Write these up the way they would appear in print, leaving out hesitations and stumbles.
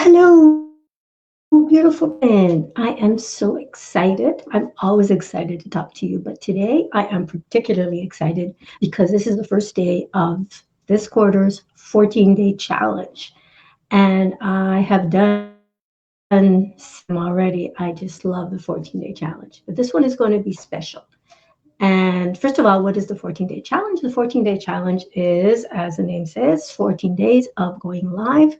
Hello, beautiful woman. I am so excited. I'm always excited to talk to you, but today I am particularly excited because this is the first day of this quarter's 14-day challenge. And I have done some of them already. I just love the 14-day challenge. But this one is going to be special. And first of all, what is the 14-day challenge? The 14-day challenge is, as the name says, 14 days of going live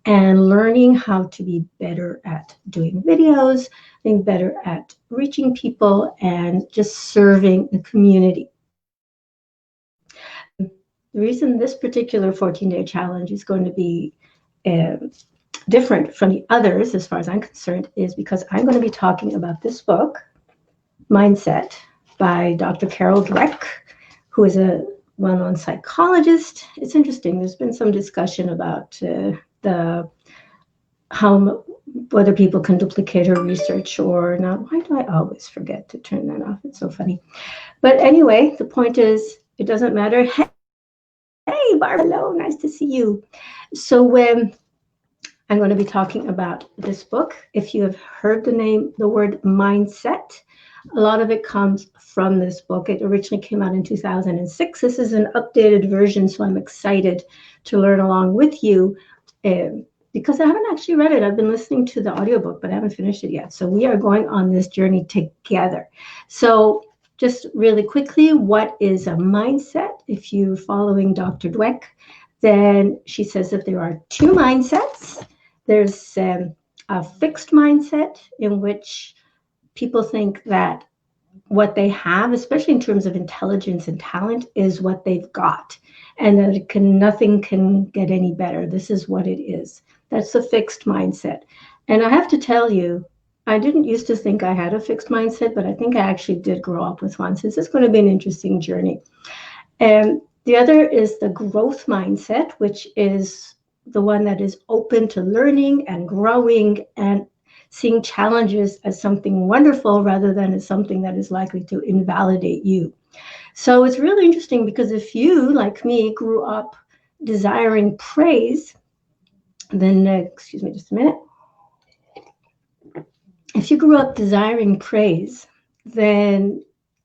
and learning how to be better at doing videos, being better at reaching people, and just serving the community. The reason this particular 14-day challenge is going to be uh, different from the others, as far as I'm concerned, is because I'm going to be talking about this book, Mindset, by Dr. Carol Dweck, who is a well-known psychologist. It's interesting. There's been some discussion about the how whether people can duplicate her research or not. Why do I always forget to turn that off? It's so funny. But anyway, the point is, it doesn't matter. Hey, Barbara, hello, nice to see you. So when I'm going to be talking about this book, if you have heard the word mindset, a lot of it comes from this book. It originally came out in 2006. This is an updated version, so I'm excited to learn along with you. Because I haven't actually read it. I've been listening to the audiobook, but I haven't finished it yet. So we are going on this journey together. So just really quickly, what is a mindset? If you're following Dr. Dweck, then she says that there are two mindsets. There's a fixed mindset in which people think that what they have, especially in terms of intelligence and talent, is what they've got, and that nothing can get any better. This is what it is. That's a fixed mindset. And I have to tell you, I didn't used to think I had a fixed mindset, but I think I actually did grow up with one. So this is going to be an interesting journey. And the other is the growth mindset, which is the one that is open to learning and growing and seeing challenges as something wonderful rather than as something that is likely to invalidate you. So it's really interesting because if you, like me, grew up desiring praise, then, excuse me just a minute. If you grew up desiring praise, then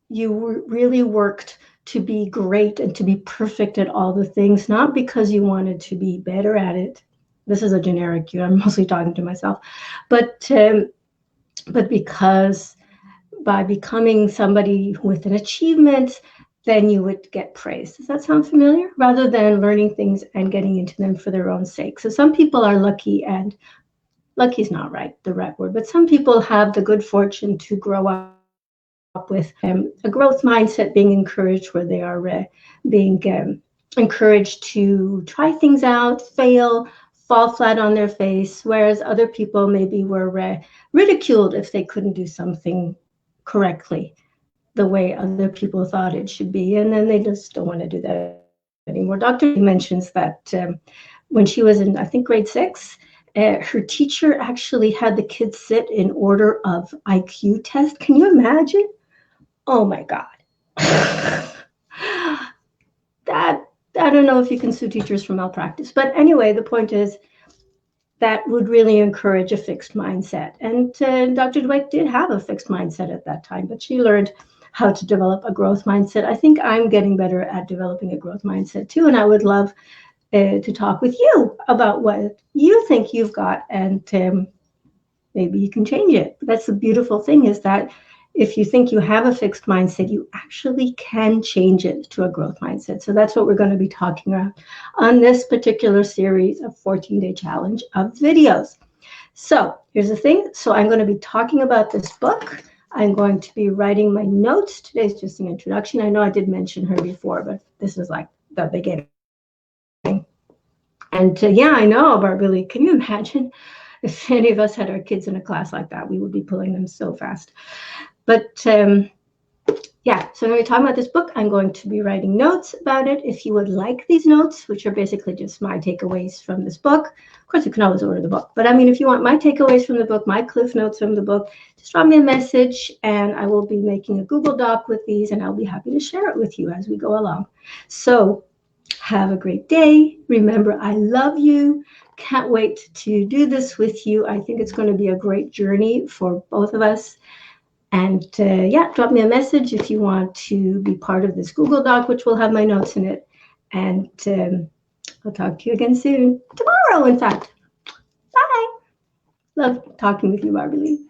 you really worked to be great and to be perfect at all the things, not because you wanted to be better at it. This is a generic you. I'm mostly talking to myself, but because by becoming somebody with an achievement, then you would get praise. Does that sound familiar? Rather than learning things and getting into them for their own sake. So some people are lucky, and lucky is not the right word, but some people have the good fortune to grow up with a growth mindset, being encouraged where they are being encouraged to try things out, fail, fall flat on their face, whereas other people maybe were ridiculed if they couldn't do something correctly the way other people thought it should be, and then they just don't want to do that anymore. Dr. mentions that when she was in, I think, grade 6, her teacher actually had the kids sit in order of IQ test. Can you imagine? Oh my God. That, I don't know if you can sue teachers for malpractice, but anyway, the point is that would really encourage a fixed mindset. And Dr. Dweck did have a fixed mindset at that time, but she learned how to develop a growth mindset. I think I'm getting better at developing a growth mindset too, and I would love to talk with you about what you think you've got, and maybe you can change it. That's the beautiful thing, is that if you think you have a fixed mindset, you actually can change it to a growth mindset. So that's what we're going to be talking about on this particular series of 14-day challenge of videos. So here's the thing. So I'm going to be talking about this book. I'm going to be writing my notes. Today's just an introduction. I know I did mention her before, but this is like the beginning. And yeah, I know, Barbara Lee, can you imagine if any of us had our kids in a class like that? We would be pulling them so fast. But yeah, so I'm going to be talking about this book. I'm going to be writing notes about it. If you would like these notes, which are basically just my takeaways from this book, of course, you can always order the book. But I mean, if you want my takeaways from the book, my cliff notes from the book, just drop me a message, and I will be making a Google Doc with these, and I'll be happy to share it with you as we go along. So Have a great day. Remember, I love you. Can't wait to do this with you. I think it's going to be a great journey for both of us. And yeah, drop me a message if you want to be part of this Google Doc, which will have my notes in it. And I'll talk to you again soon. Tomorrow, in fact. Bye. Love talking with you, Barbara Lee.